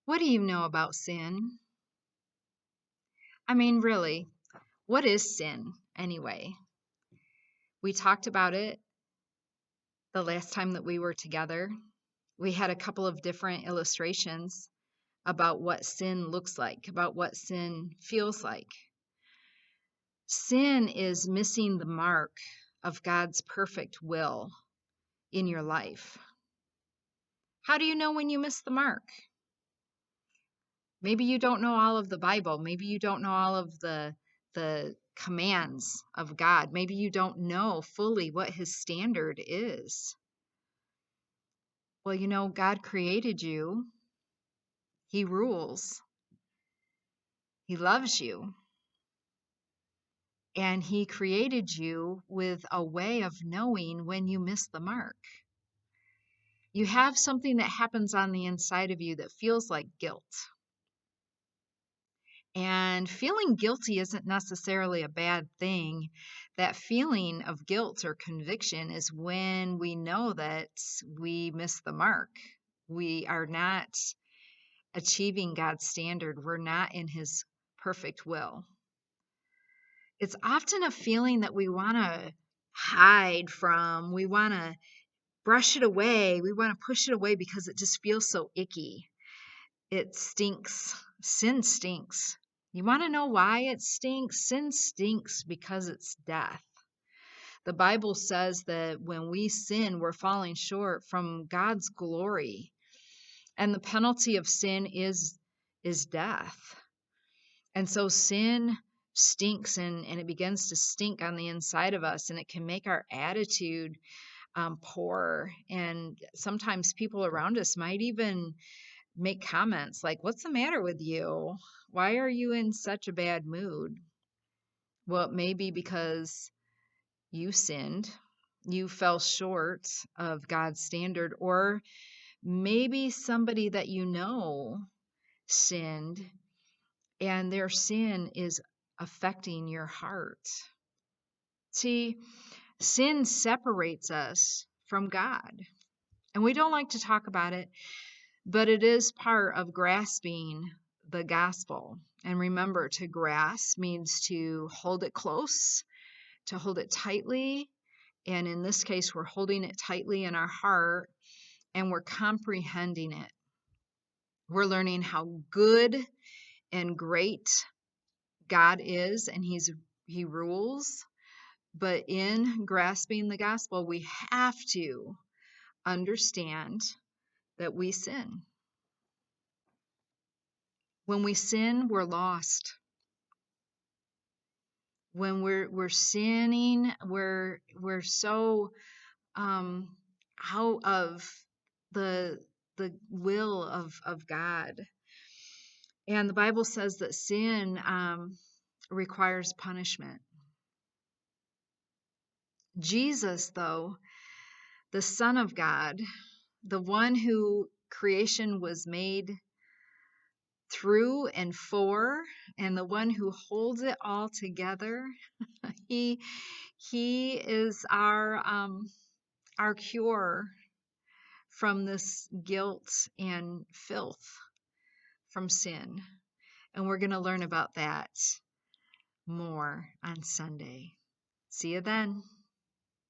What do you know about sin? I mean, really, what is sin anyway? We talked about it the last time that we were together. We had a couple of different illustrations about what sin looks like, about what sin feels like. Sin is missing the mark of God's perfect will in your life. How do you know when you miss the mark? Maybe you don't know all of the Bible. Maybe you don't know all of the commands of God. Maybe you don't know fully what his standard is. Well, God created you. He rules. He loves you. And he created you with a way of knowing when you miss the mark. You have something that happens on the inside of you that feels like guilt. And feeling guilty isn't necessarily a bad thing. That feeling of guilt or conviction is when we know that we miss the mark. We are not achieving God's standard. We're not in his perfect will. It's often a feeling that we want to hide from. We want to brush it away. We want to push it away because it just feels so icky. It stinks. Sin stinks. You want to know why it stinks? Sin stinks because it's death. The Bible says that when we sin, we're falling short from God's glory. And the penalty of sin is death. And so sin stinks and it begins to stink on the inside of us, and it can make our attitude poor. And sometimes people around us might even make comments like, "What's the matter with you? Why are you in such a bad mood?" Well, it may be because you sinned, you fell short of God's standard, or maybe somebody that you know sinned and their sin is affecting your heart. See, sin separates us from God, and we don't like to talk about it, but it is part of grasping the gospel. And remember, to grasp means to hold it close, to hold it tightly. And in this case, we're holding it tightly in our heart and we're comprehending it. We're learning how good and great God is, and he rules. But in grasping the gospel, we have to understand that we sin. When we sin, we're lost. When we're sinning, we're so out of the will of God. And the Bible says that sin requires punishment. Jesus, though, the Son of God, the one who creation was made through and for, and the one who holds it all together, he is our cure from this guilt and filth from sin. And we're going to learn about that more on Sunday. See you then.